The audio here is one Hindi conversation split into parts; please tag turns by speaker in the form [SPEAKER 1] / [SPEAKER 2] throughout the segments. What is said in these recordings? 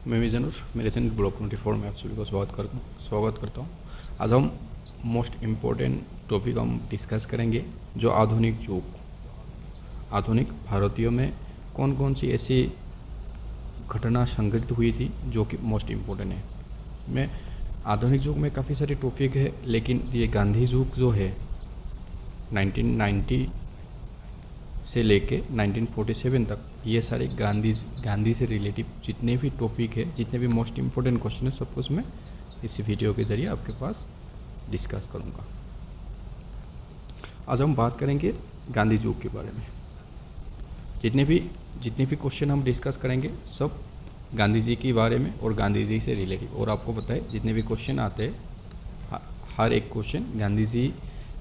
[SPEAKER 1] मैं विजन और मेरे चैनल ब्लॉग 24 में आप सभी को स्वागत करता हूँ। आज हम मोस्ट इम्पोर्टेंट टॉपिक हम डिस्कस करेंगे, जो आधुनिक भारतीयों में कौन कौन सी ऐसी घटना संघटित हुई थी जो कि मोस्ट इम्पोर्टेंट है। मैं आधुनिक युग में काफ़ी सारे टॉपिक है, लेकिन ये गांधी युग जो है 1990 से लेके 1947 तक, ये सारे गांधी से रिलेटिव जितने भी टॉपिक है, जितने भी मोस्ट इम्पोर्टेंट क्वेश्चन है, सब कुछ मैं इस वीडियो के ज़रिए आपके पास डिस्कस करूँगा। आज हम बात करेंगे गांधी युग के बारे में। जितने भी क्वेश्चन हम डिस्कस करेंगे सब गांधी जी के बारे में और गांधी जी से रिलेटिव। और आपको पता है जितने भी क्वेश्चन आते हैं, हर एक क्वेश्चन गांधी जी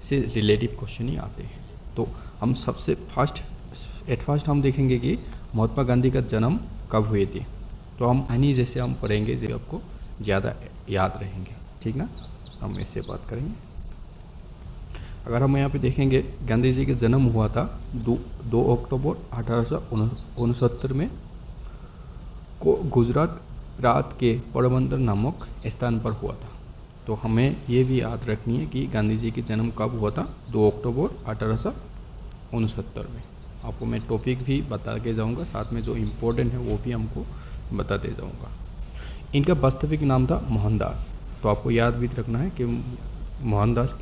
[SPEAKER 1] से रिलेटिव क्वेश्चन ही आते हैं। तो हम सबसे फर्स्ट हम देखेंगे कि महात्मा गांधी का जन्म कब हुए थे। तो हम कहानी जैसे हम पढ़ेंगे, जो आपको ज़्यादा याद रहेंगे, ठीक ना। हम ऐसे बात करेंगे। अगर हम यहाँ पे देखेंगे, गांधी जी का जन्म हुआ था 2 अक्टूबर 1869 में को गुजरात प्रांत के पोरबंदर नामक स्थान पर हुआ था। तो हमें ये भी याद रखनी है कि गांधी जी का जन्म कब हुआ था, 2 अक्टूबर 1869 में। आपको मैं टॉपिक भी बता के जाऊंगा, साथ में जो इम्पोर्टेंट है वो भी हमको बताते जाऊंगा। इनका वास्तविक नाम था मोहनदास। तो आपको याद भी रखना है कि मोहनदास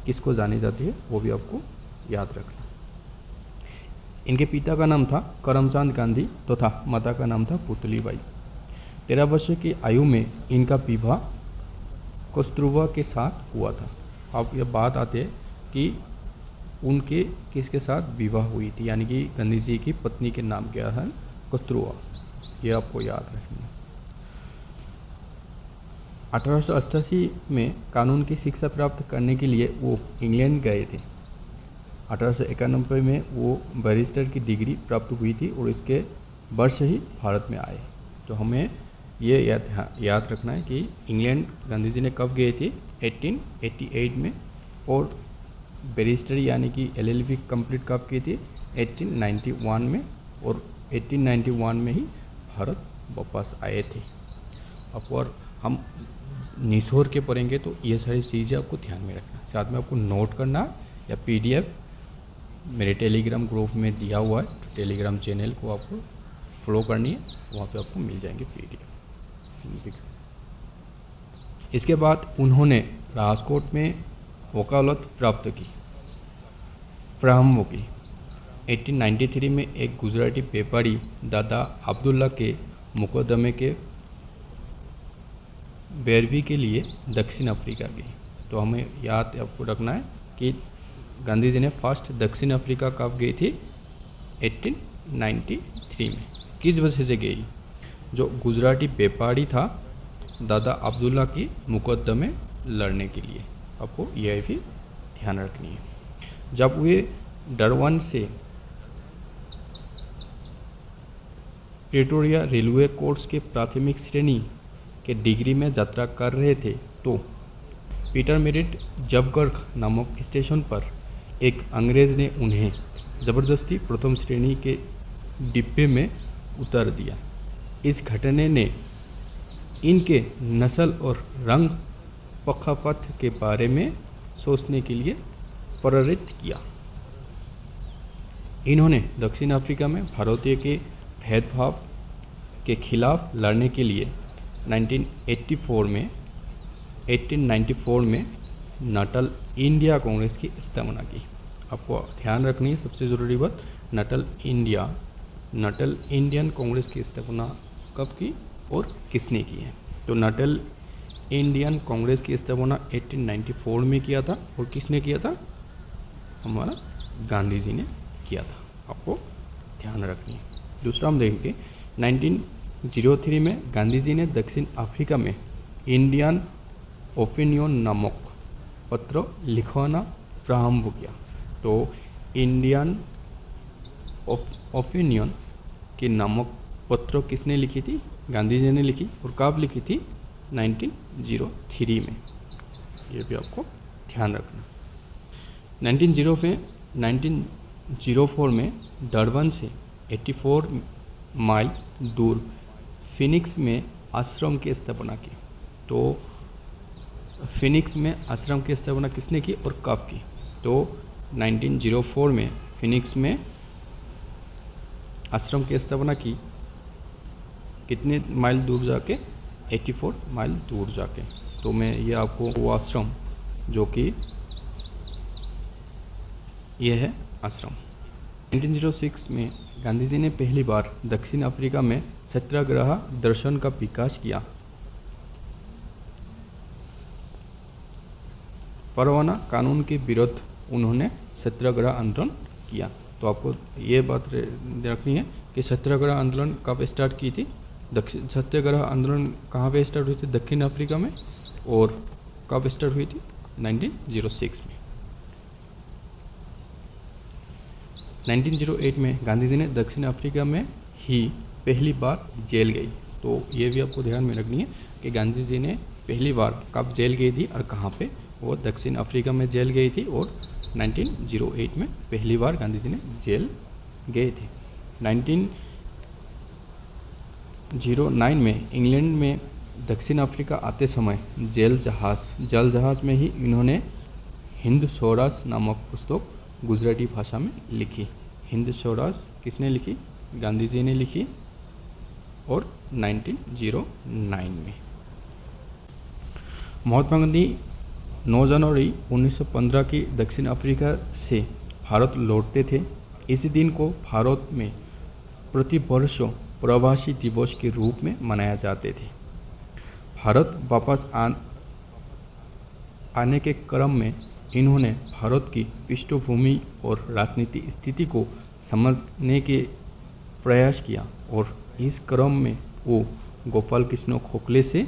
[SPEAKER 1] किसको जाने जाती है, वो भी आपको याद रखना। इनके पिता का नाम था करमचंद गांधी तथा माता का नाम था पुतलीबाई। 13 वर्ष की आयु में इनका विवाह कस्तूरबा के साथ हुआ था। अब यह बात आती है कि उनके किसके साथ विवाह हुई थी, यानी कि गांधी जी की पत्नी के नाम क्या है, कस्तूरबा। ये आपको याद रखना है। 1888 में कानून की शिक्षा प्राप्त करने के लिए वो इंग्लैंड गए थे। 1891 में वो बैरिस्टर की डिग्री प्राप्त हुई थी और इसके वर्ष ही भारत में आए। तो हमें ये याद रखना है कि इंग्लैंड गांधी जी ने कब गए थे, 1888 में, और बैरिस्टर यानी कि LLB कंप्लीट कब की थी, 1891 में, और 1891 में ही भारत वापस आए थे। अब और हम निचोड़ के पढ़ेंगे तो ये सारी चीज़ें आपको ध्यान में रखना। साथ में आपको नोट करना या PDF मेरे टेलीग्राम ग्रुप में दिया हुआ है, तो टेलीग्राम चैनल को आपको फॉलो करनी है, वहाँ पे आपको मिल जाएंगे PDF। इसके बाद उन्होंने राजकोट में वकालत प्राप्त की। 1893 में एक गुजराती व्यापारी दादा अब्दुल्ला के मुकदमे के पैरवी के लिए दक्षिण अफ्रीका गई। तो हमें याद आपको रखना है कि गांधी जी ने फर्स्ट दक्षिण अफ्रीका कब गई थी, 1893 में। किस वजह से गई, जो गुजराती व्यापारी था दादा अब्दुल्ला की मुकदमे लड़ने के लिए। आपको यह भी ध्यान रखनी है। जब वे डरवन से प्रिटोरिया रेलवे कोर्स के प्राथमिक श्रेणी के डिग्री में यात्रा कर रहे थे, तो पीटर मेरिट जबगढ़ नामक स्टेशन पर एक अंग्रेज ने उन्हें ज़बरदस्ती प्रथम श्रेणी के डिब्बे में उतार दिया। इस घटने ने इनके नस्ल और रंग पक्षपात के बारे में सोचने के लिए प्रेरित किया। इन्होंने दक्षिण अफ्रीका में भारतीय के भेदभाव के खिलाफ लड़ने के लिए 1894 में नटल इंडिया कांग्रेस की स्थापना की। आपको ध्यान रखनी है सबसे ज़रूरी बात, नटल इंडियन कांग्रेस की स्थापना कब की और किसने की है। तो नटल इंडियन कांग्रेस की स्थापना 1894 में किया था, और किसने किया था, हमारा गांधी जी ने किया था। आपको ध्यान रखनी है। दूसरा हम देखेंगे, 1903 में गांधी जी ने दक्षिण अफ्रीका में इंडियन ओपिनियन नामक पत्र लिखवाना प्रारंभ किया। तो इंडियन ओपिनियन के नामक पत्र किसने लिखी थी, गांधी जी ने लिखी, और कब लिखी थी, 1903 में। ये भी आपको ध्यान रखना। 1904 में डरबन से 84 माइल दूर फिनिक्स में आश्रम की स्थापना की। तो फिनिक्स में आश्रम की स्थापना किसने की और कब की? तो 1904 में फिनिक्स में आश्रम की स्थापना की। कितने माइल दूर जाके? 84 माइल दूर जाके। तो मैं ये आपको वो आश्रम जो कि ये है आश्रम। 1906 में गांधी जी ने पहली बार दक्षिण अफ्रीका में सत्याग्रह दर्शन का विकास किया। परवाना कानून के विरुद्ध उन्होंने सत्याग्रह आंदोलन किया। तो आपको ये बात रखनी है कि सत्याग्रह आंदोलन कब स्टार्ट की थी? सत्याग्रह आंदोलन कहाँ पे स्टार्ट हुई थी? दक्षिण अफ्रीका में। और कब स्टार्ट हुई थी? 1906 में। 1908 में गांधी जी ने दक्षिण अफ्रीका में ही पहली बार जेल गई। तो ये भी आपको ध्यान में रखनी है कि गांधी जी ने पहली बार कब जेल गई थी और कहाँ पे? वो दक्षिण अफ्रीका में जेल गई थी और 1908 में पहली बार गांधी जी ने जेल गए थे। 1909 में इंग्लैंड में दक्षिण अफ्रीका आते समय जल जहाज़ में ही इन्होंने हिंद स्वराज नामक पुस्तक गुजराती भाषा में लिखी। हिंद स्वराज किसने लिखी? गांधी जी ने लिखी। और 1909 में महात्मा गांधी 9 जनवरी 1915 की दक्षिण अफ्रीका से भारत लौटते थे। इस दिन को भारत में प्रति वर्ष प्रवासी दिवस के रूप में मनाया जाते थे। भारत वापस आने के क्रम में इन्होंने भारत की पृष्ठभूमि और राजनीतिक स्थिति को समझने के प्रयास किया और इस क्रम में वो गोपाल कृष्ण गोखले से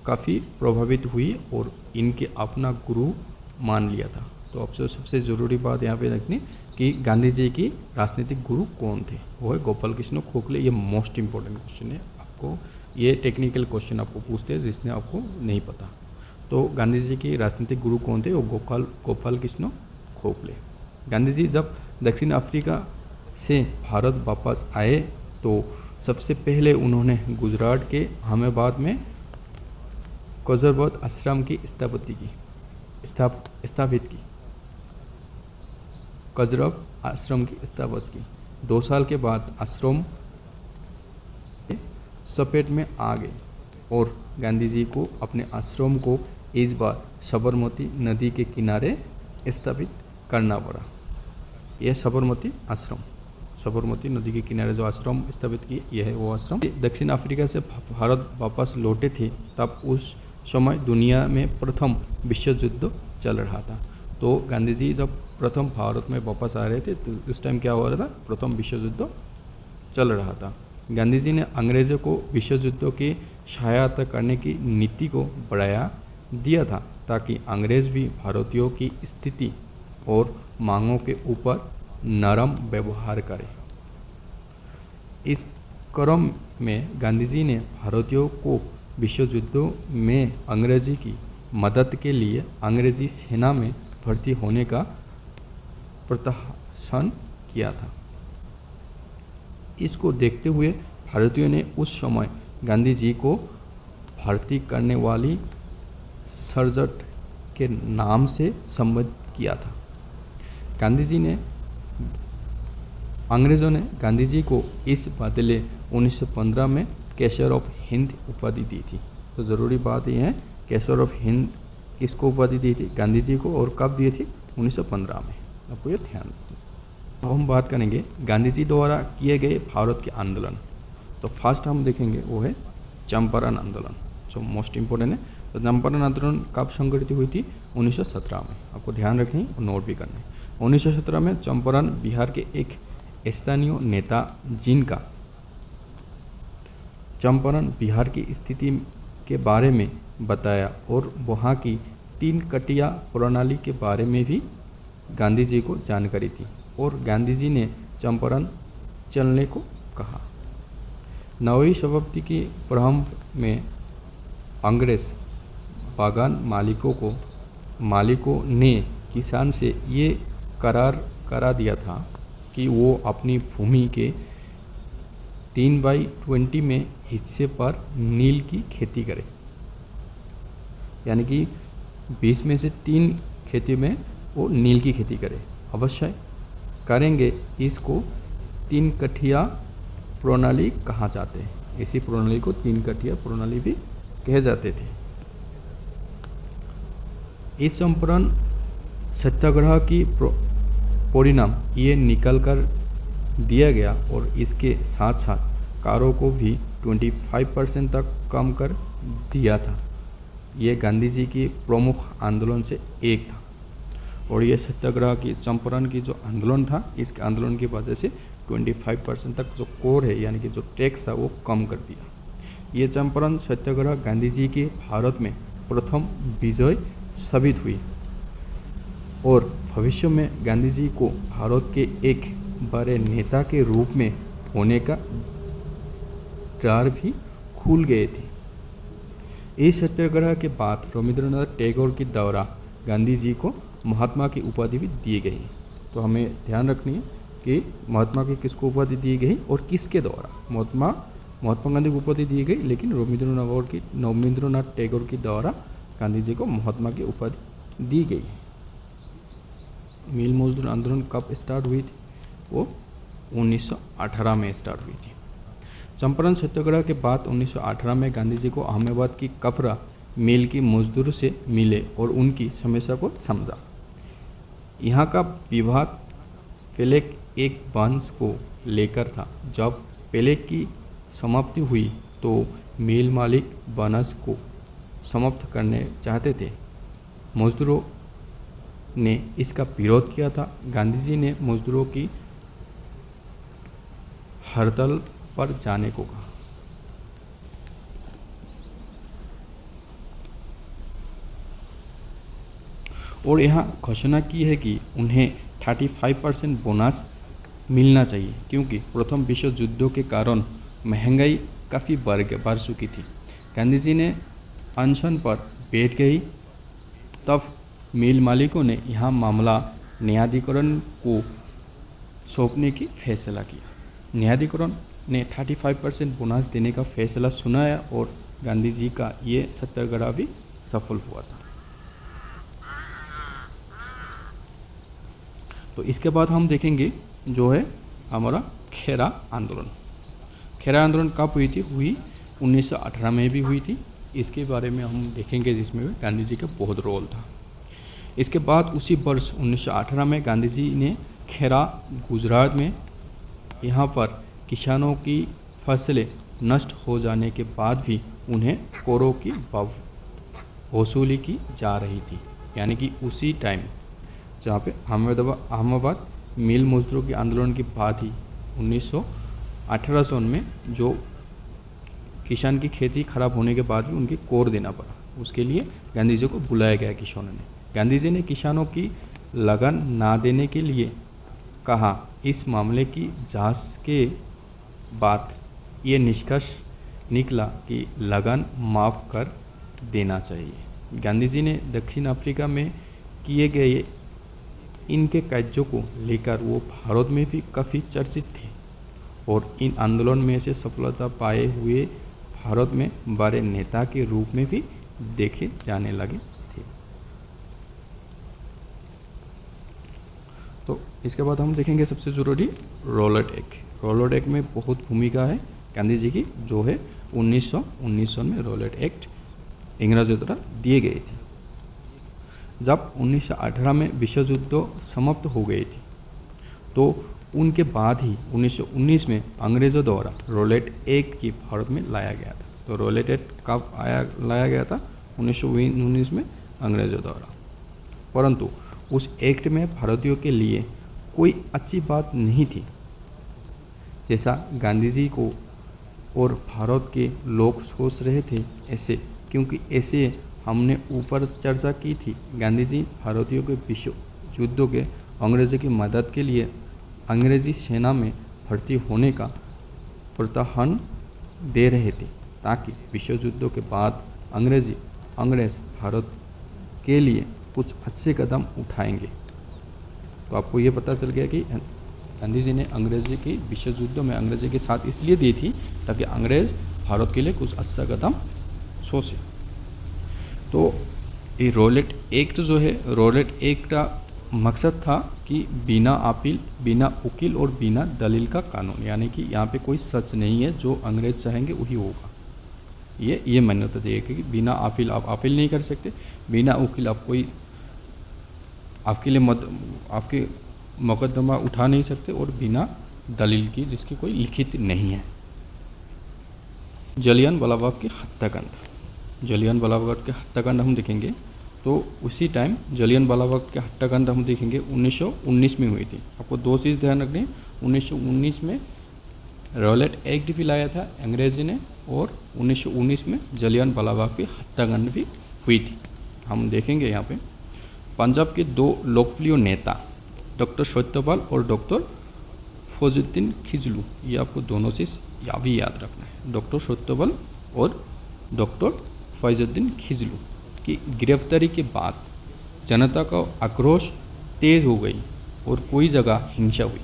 [SPEAKER 1] काफ़ी प्रभावित हुई और इनके अपना गुरु मान लिया था। तो आपसे सबसे ज़रूरी बात यहाँ पे रखनी कि गांधी जी की राजनीतिक गुरु कौन थे? वो है गोपाल कृष्ण गोखले। ये मोस्ट इम्पोर्टेंट क्वेश्चन है। आपको ये टेक्निकल क्वेश्चन आपको पूछते हैं जिसने आपको नहीं पता। तो गांधी जी के राजनीतिक गुरु कौन थे? वो गोपाल कृष्ण गोखले। गांधी जी जब दक्षिण अफ्रीका से भारत वापस आए तो सबसे पहले उन्होंने गुजरात के अहमदाबाद में कजरवत आश्रम की स्थापित की। कजरव आश्रम की स्थापित की। 2 साल के बाद आश्रम सपेट में आ गए और गांधी जी को अपने आश्रम को इस बार साबरमती नदी के किनारे स्थापित करना पड़ा। यह साबरमती आश्रम, साबरमती नदी के किनारे जो आश्रम स्थापित किए, यह है वो आश्रम। दक्षिण अफ्रीका से भारत वापस लौटे थे तब उस समय दुनिया में प्रथम विश्व युद्ध चल रहा था। तो गांधी जी जब प्रथम भारत में वापस आ रहे थे तो उस टाइम क्या हो रहा था? प्रथम विश्व युद्ध चल रहा था। गांधी जी ने अंग्रेज़ों को विश्व युद्ध की सहायता करने की नीति को बढ़ाया दिया था ताकि अंग्रेज़ भी भारतीयों की स्थिति और मांगों के ऊपर नरम व्यवहार करें। इस क्रम में गांधी जी ने भारतीयों को विश्व युद्ध में अंग्रेजी की मदद के लिए अंग्रेजी सेना में भर्ती होने का प्रोत्साहन किया था। इसको देखते हुए भारतीयों ने उस समय गांधी जी को भर्ती करने वाली सर्जट के नाम से संबोधित किया था। अंग्रेज़ों ने गांधी जी को इस बदले 1915 में कैसर ऑफ हिंद उपाधि दी थी। तो ज़रूरी बात यह है, कैसर ऑफ हिंद किसको उपाधि दी थी? गांधी जी को। और कब दी थी? 1915 में। आपको ये ध्यान रखना। अब हम बात करेंगे गांधी जी द्वारा किए गए भारत के आंदोलन। तो फर्स्ट हम देखेंगे वो है चंपारण आंदोलन, जो मोस्ट इम्पोर्टेंट है। तो चंपारण आंदोलन कब संगठित हुई थी? 1917 में। आपको ध्यान रखनी और नोट भी करना है। 1917 में चंपारण बिहार के एक स्थानीय नेता जिनका चंपारण बिहार की स्थिति के बारे में बताया और वहाँ की 3 कटिया प्रणाली के बारे में भी गांधी जी को जानकारी थी और गांधी जी ने चंपारण चलने को कहा। 9वीं शताब्दी के प्रारंभ में अंग्रेज बागान मालिकों ने किसान से ये करार करा दिया था कि वो अपनी भूमि के 3/20 में हिस्से पर नील की खेती करें। यानी कि 20 में से 3 खेती में वो नील की खेती करें। अवश्य करेंगे। इसको 3 कठिया प्रणाली कहा जाते हैं। इसी प्रणाली को 3 कठिया प्रणाली भी कहे जाते थे। इस चंपारण सत्याग्रह की परिणाम ये निकल कर दिया गया और इसके साथ साथ कारों को भी 25% तक कम कर दिया था। ये गांधी जी की प्रमुख आंदोलन से एक था और ये सत्याग्रह की चंपारण की जो आंदोलन था, इसके आंदोलन की वजह से 25% तक जो कोर है यानी कि जो टैक्स था वो कम कर दिया। ये चंपारण सत्याग्रह गांधी जी के भारत में प्रथम विजय साबित हुई और भविष्य में गांधी जी को भारत के एक बड़े नेता के रूप में होने का द्वार भी खुल गए थे। इस सत्याग्रह के बाद रविंद्रनाथ टैगोर के द्वारा गांधी जी को महात्मा की उपाधि भी दी गई। तो हमें ध्यान रखनी है कि महात्मा की किसको उपाधि दी गई और किसके द्वारा। महात्मा गांधी को उपाधि दी गई, लेकिन रविंद्रनाथ टैगोर के द्वारा गांधी जी को महात्मा की उपाधि दी गई। मिल मजदूर आंदोलन कब स्टार्ट हुई थी? वो 1918 में स्टार्ट हुई थी। चंपारण सत्याग्रह के बाद 1918 में गांधी जी को अहमदाबाद की कपड़ा मिल की मजदूर से मिले और उनकी समस्या को समझा। यहाँ का विवाद पहले एक वंश को लेकर था। जब पहले की समाप्ति हुई तो मिल मालिक वंश को समाप्त करने चाहते थे। मजदूरों ने इसका विरोध किया था। गांधी जी ने मजदूरों की हड़ताल पर जाने को कहा। और यहाँ घोषणा की है कि उन्हें 35% बोनस मिलना चाहिए, क्योंकि प्रथम विश्व युद्ध के कारण महंगाई काफ़ी बढ़ चुकी थी। गांधी जी ने अनशन पर बैठ गई। तब मिल मालिकों ने यह मामला न्यायाधिकरण को सौंपने की फैसला किया। न्यायाधिकरण ने 35% बोनस देने का फैसला सुनाया और गांधी जी का ये सत्याग्रह भी सफल हुआ था। तो इसके बाद हम देखेंगे जो है हमारा खेरा आंदोलन। खेरा आंदोलन कब हुई थी? 1918 में भी हुई थी। इसके बारे में हम देखेंगे, जिसमें गांधी जी का बहुत रोल था। इसके बाद उसी वर्ष 1918 में गांधी जी ने खेरा गुजरात में, यहाँ पर किसानों की फसलें नष्ट हो जाने के बाद भी उन्हें करों की वसूली की जा रही थी। यानी कि उसी टाइम जहाँ पे अहमदाबाद मिल मजदूरों के आंदोलन के बाद ही 1918 में जो किसान की खेती खराब होने के बाद भी उनकी कोर देना पड़ा। उसके लिए गांधी जी को बुलाया गया किसानों ने। गांधी जी ने किसानों की लगन ना देने के लिए कहा। इस मामले की जांच के बाद ये निष्कर्ष निकला कि लगन माफ़ कर देना चाहिए। गांधी जी ने दक्षिण अफ्रीका में किए गए इनके कार्यों को लेकर वो भारत में भी काफ़ी चर्चित थे और इन आंदोलन में से सफलता पाए हुए भारत में बड़े नेता के रूप में भी देखे जाने लगे थे। तो इसके बाद हम देखेंगे सबसे ज़रूरी रॉलेट एक्ट। रॉलेट एक्ट में बहुत भूमिका है गांधी जी की, जो है 1919 में रॉलेट एक्ट इंग्रजों द्वारा दिए गए थे। जब 1918 में विश्व युद्ध समाप्त हो गई थी तो उनके बाद ही 1919 में अंग्रेज़ों द्वारा रॉलेट एक्ट की भारत में लाया गया था। तो रॉलेट एक्ट कब लाया गया था? 1919 में अंग्रेज़ों द्वारा। परंतु उस एक्ट में भारतीयों के लिए कोई अच्छी बात नहीं थी, जैसा गांधी जी को और भारत के लोग सोच रहे थे ऐसे, क्योंकि ऐसे हमने ऊपर चर्चा की थी। गांधी जी भारतीयों के विश्व युद्धों के अंग्रेज़ों की मदद के लिए अंग्रेज़ी सेना में भर्ती होने का प्रोत्साहन दे रहे थे, ताकि विश्व युद्धों के बाद अंग्रेज़ भारत के लिए कुछ अच्छे कदम उठाएंगे। तो आपको ये पता चल गया कि गांधी जी ने अंग्रेज़ी की विश्व युद्ध में अंग्रेज़ी के साथ इसलिए दी थी ताकि अंग्रेज़ भारत के लिए कुछ अच्छा कदम सोचे। तो ये रॉलेट एक्ट जो है, रॉलेट एक्ट का मकसद था कि बिना अपील, बिना वकील और बिना दलील का कानून, यानी कि यहाँ पे कोई सच नहीं है, जो अंग्रेज चाहेंगे वही होगा। ये मान्यता दी है कि बिना अपील आप अपील नहीं कर सकते, बिना वकील आप कोई आपके लिए आपके मुकदमा उठा नहीं सकते, और बिना दलील की जिसकी कोई लिखित नहीं है। जलियांवाला बाग के हत्याकांड, जलियांवाला बाग के हत्याकांड हम देखेंगे तो उसी टाइम जलियांवाला बाग के हत्याकांड हम देखेंगे 1919 में हुई थी। आपको दो चीज़ ध्यान रखनी है, 1919 में रॉलेट एक्ट भी लाया था अंग्रेजी ने, और 1919 में जलियांवाला बाग की हत्याकांड भी हुई थी। हम देखेंगे यहाँ पे पंजाब के दो लोकप्रिय नेता डॉक्टर सत्यपाल और डॉक्टर फैजुद्दीन खिजलू, ये आपको दोनों चीज़ भी याद रखना है। डॉक्टर सत्यपाल और डॉक्टर फैजुद्दीन खिजलू की गिरफ्तारी के बाद जनता का आक्रोश तेज हो गई और कोई जगह हिंसा हुई।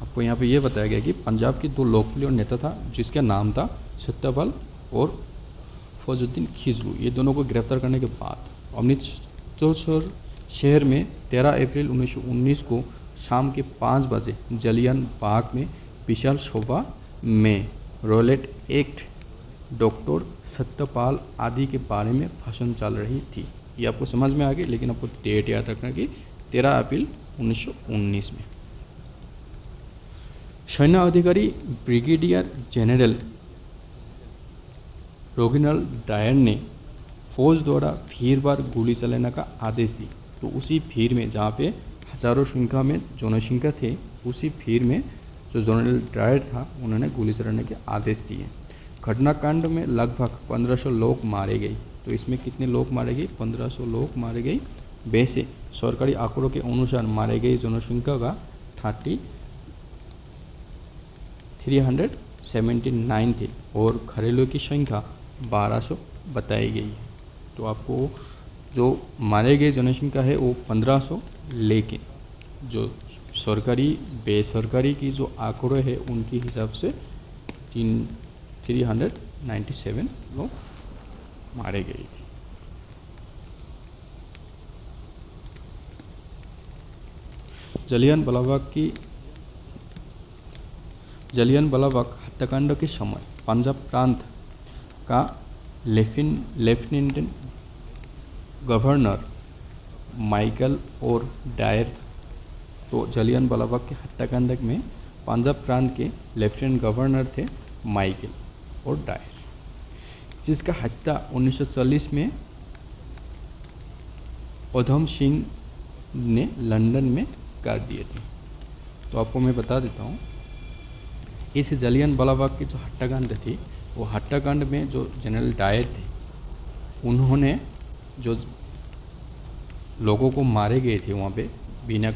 [SPEAKER 1] आपको यहाँ पे ये बताया गया कि पंजाब के दो लोकप्रिय नेता था जिसका नाम था सत्यपाल और फैजुद्दीन खिजलू, ये दोनों को गिरफ्तार करने के बाद अमृतसर शहर में 13 अप्रैल 1919 को शाम के 5 बजे जलियान बाग में विशाल शोभा में रॉलेट एक्ट, डॉक्टर सत्यपाल आदि के बारे में भाषण चल रही थी। ये आपको समझ में आ गई, लेकिन आपको डेट याद रखना कि 13 अप्रैल 1919 में सैन्य अधिकारी ब्रिगेडियर जनरल रोगिनल डायर ने फौज द्वारा फिर बार गोली चलाने का आदेश दी। तो उसी भीड़ में जहाँ पे हजारों संख्या में जनसंख्या थे, उसी भीड़ में जो जनरल डायर था उन्होंने गोली चलाने के आदेश दिए। घटनाकांड में लगभग 1500 लोग मारे गए। तो इसमें कितने लोग मारे गए? 1500 लोग मारे गए। वैसे सरकारी आंकड़ों के अनुसार मारे गए जनसंख्या का 379 थे और घरेलू की संख्या 1200 बताई गई है। तो आपको जो मारे गए जनसंख्या है वो 1500, लेकिन जो सरकारी बेसरकारी की जो आंकड़े है उनके हिसाब से 397 लोग मारे गए थे। जलियांवाला बाग हत्याकांड के समय पंजाब प्रांत का लेफ्टिनेंट गवर्नर माइकल और डायर था। तो जलियांवाला बाग के हत्याकांड में पंजाब प्रांत के लेफ्टिनेंट गवर्नर थे माइकल और डायर, जिसका हत्या 1940 में उधम सिंह ने लंदन में कर दिए थे। तो आपको मैं बता देता हूँ, इस जलियांवाला बाग की जो हत्याकांड थी, वो हत्याकांड में जो जनरल डायर थे उन्होंने जो लोगों को मारे गए थे वहाँ पे बिना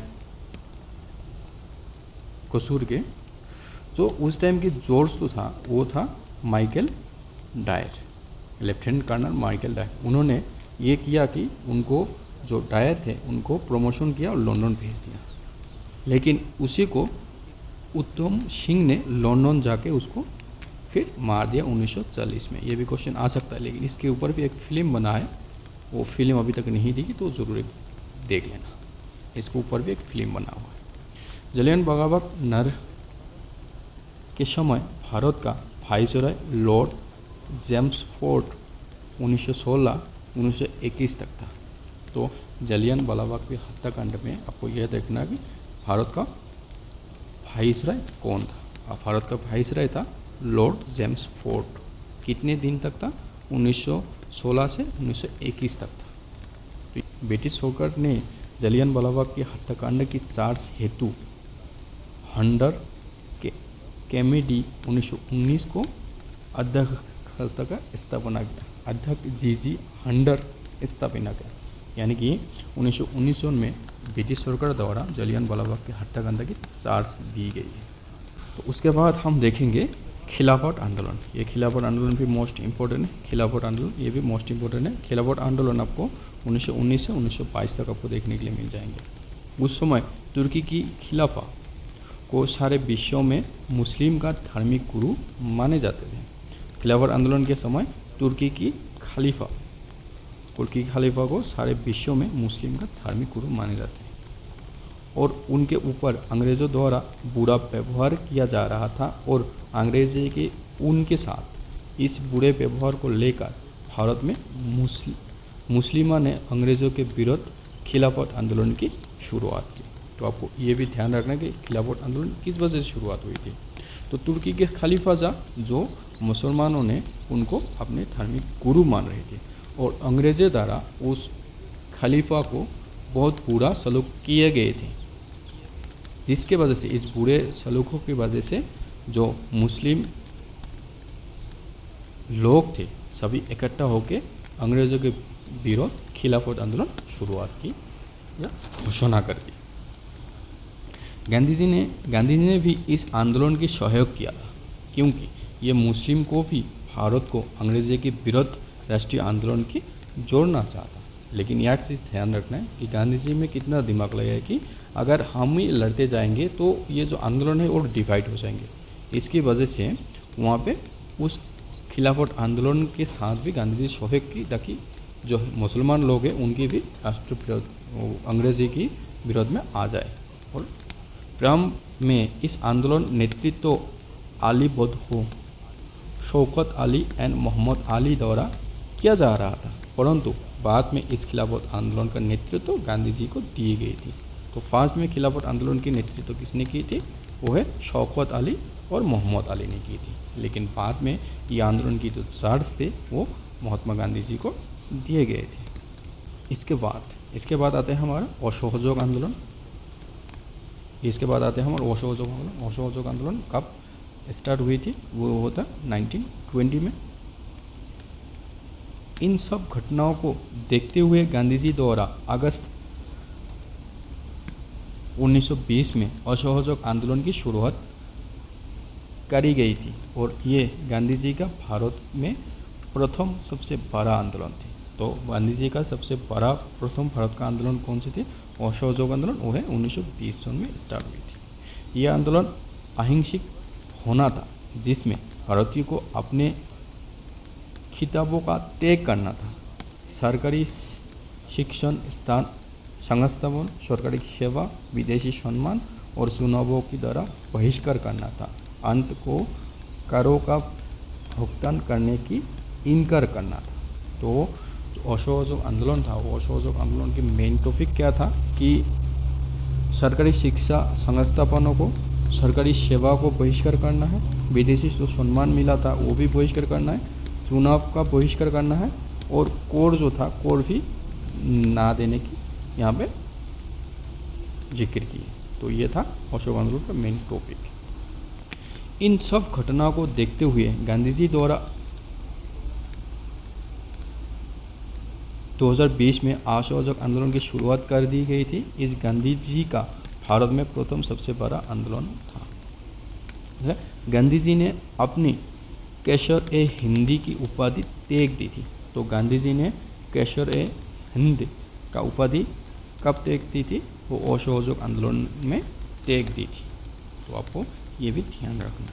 [SPEAKER 1] कसूर के, जो उस टाइम की जॉर्ज तो था वो था Michael Dyer, lieutenant colonel Michael Dyer. उन्होंने ये किया कि उनको जो डायर थे उनको प्रमोशन किया और लंदन भेज दिया, लेकिन उसी को उधम सिंह ने लंदन जाके उसको फिर मार दिया 1940 में। ये भी क्वेश्चन आ सकता है, लेकिन इसके ऊपर भी एक फ़िल्म बना है, वो फिल्म अभी तक नहीं देखी तो ज़रूर देख लेना, इसके ऊपर भी एक फिल्म बना हुआ है। जलियांवाला बाग नर के समय भारत का वाइसरॉय लॉर्ड चेम्सफोर्ड 1916-1921 तक था। तो जलियांवाला बाग के हत्याकांड में आपको यह देखना कि भारत का वाइसरॉय कौन था। भारत का वाइसरॉय था लॉर्ड चेम्सफोर्ड। कितने दिन तक था? 1916 से 1921 तक था। तो ब्रिटिश सरकार ने जलियांवाला बाग के हत्याकांड की जांच हेतु हंटर कमेटी 1919 को अध्यक्ष का स्थापना किया। अध्यक्ष जी हंटर स्थापना किया, यानी कि 1919 में ब्रिटिश सरकार द्वारा जलियांवाला बाग के हत्याकांड की चार्ज दी गई है। तो उसके बाद हम देखेंगे खिलाफत आंदोलन, ये खिलाफत आंदोलन भी मोस्ट इम्पोर्टेंट है। खिलाफत आंदोलन ये भी मोस्ट इम्पोर्टेंट है। खिलाफत आंदोलन आपको 1919 से 1922 तक आपको देखने के लिए मिल जाएंगे। उस समय तुर्की की खिलाफा को सारे विश्व में मुस्लिम का धार्मिक गुरु माने जाते थे। खिलाफत आंदोलन के समय तुर्की की खलीफा को सारे विश्व में मुस्लिम का धार्मिक गुरु माने जाते हैं और उनके ऊपर अंग्रेज़ों द्वारा बुरा व्यवहार किया जा रहा था और अंग्रेज़ी के उनके साथ इस बुरे व्यवहार को लेकर भारत में मुस्लिमा ने अंग्रेज़ों के विरुद्ध खिलाफत आंदोलन की शुरुआत की। तो आपको ये भी ध्यान रखना कि खिलाफत आंदोलन किस वजह से शुरुआत हुई थी। तो तुर्की के खलीफा जो मुसलमानों ने उनको अपने धार्मिक गुरु मान रहे थे और अंग्रेज़ों द्वारा उस खलीफा को बहुत बुरा सलूक किए गए थे, जिसके वजह से इस बुरे सलूकों की वजह से जो मुस्लिम लोग थे सभी इकट्ठा होकर अंग्रेज़ों के विरुद्ध खिलाफत आंदोलन शुरुआत की या घोषणा कर दी। गांधी जी ने भी इस आंदोलन की सहयोग किया था, क्योंकि ये मुस्लिम को भी भारत को अंग्रेज़ों के विरुद्ध राष्ट्रीय आंदोलन की जोड़ना चाहता। लेकिन यह चीज़ ध्यान रखना है कि गांधी जी में कितना दिमाग लगा है कि अगर हम ही लड़ते जाएंगे तो ये जो आंदोलन है और डिवाइड हो जाएंगे। इसकी वजह से वहाँ पे उस खिलाफत आंदोलन के साथ भी गांधी जी सहयोग की, ताकि जो मुसलमान लोग हैं उनकी भी राष्ट्र विरोध अंग्रेज़ी की विरोध में आ जाए। और प्रारंभ में इस आंदोलन नेतृत्व अली बदखो, शौकत अली एंड मोहम्मद अली द्वारा किया जा रहा था, परंतु बाद में इस खिलाफत आंदोलन का नेतृत्व गांधी जी को दी गई थी। तो फर्स्ट में खिलाफत आंदोलन की नेतृत्व किसने की थी? वो है शौकत अली और मोहम्मद अली ने की थी। लेकिन बाद में ये आंदोलन की जो चार्ज थे वो महात्मा गांधी जी को दिए गए थे। इसके बाद आते हैं हमारा असहयोग आंदोलन। इसके बाद आते हैं हमारा असहयोग आंदोलन। असहयोग आंदोलन कब स्टार्ट हुई थी? वो होता 1920 में। इन सब घटनाओं को देखते हुए गांधी जी द्वारा अगस्त 1920 में असहयोग आंदोलन की शुरुआत करी गई थी और ये गांधी जी का भारत में प्रथम सबसे बड़ा आंदोलन थी। तो गांधी जी का सबसे बड़ा प्रथम भारत का आंदोलन कौन सी थी? असहयोग आंदोलन। वो है 1920 सन में स्टार्ट हुई थी। यह आंदोलन अहिंसक होना था, जिसमें भारतीयों को अपने खिताबों का त्याग करना था, सरकारी शिक्षण स्थान संस्थापन, सरकारी सेवा, विदेशी सम्मान और चुनावों की द्वारा बहिष्कार करना था, अंत को करों का भुगतान करने की इनकार करना था। तो जो असहयोग आंदोलन था, वो असहयोग आंदोलन की मेन टॉपिक क्या था कि सरकारी शिक्षा संस्थापनों को, सरकारी सेवा को बहिष्कार करना है, विदेशी जो सम्मान मिला था वो भी बहिष्कार करना है, चुनाव का बहिष्कार करना है और कोर जो था कोर भी ना देने की यहाँ पे जिक्र की। तो ये था असहयोग आंदोलन का मेन टॉपिक। इन सब घटनाओं को देखते हुए गांधी जी द्वारा 2020 में असहयोग आंदोलन की शुरुआत कर दी गई थी। इस गांधी जी का भारत में प्रथम सबसे बड़ा आंदोलन था। गांधी जी ने अपनी कैसर-ए-हिंद की उपाधि त्याग दी थी। तो गांधी जी ने कैसर-ए-हिंद का उपाधि कब त्याग दी थी? वो असहयोग आंदोलन में त्याग दी थी। तो आपको ये भी ध्यान रखना।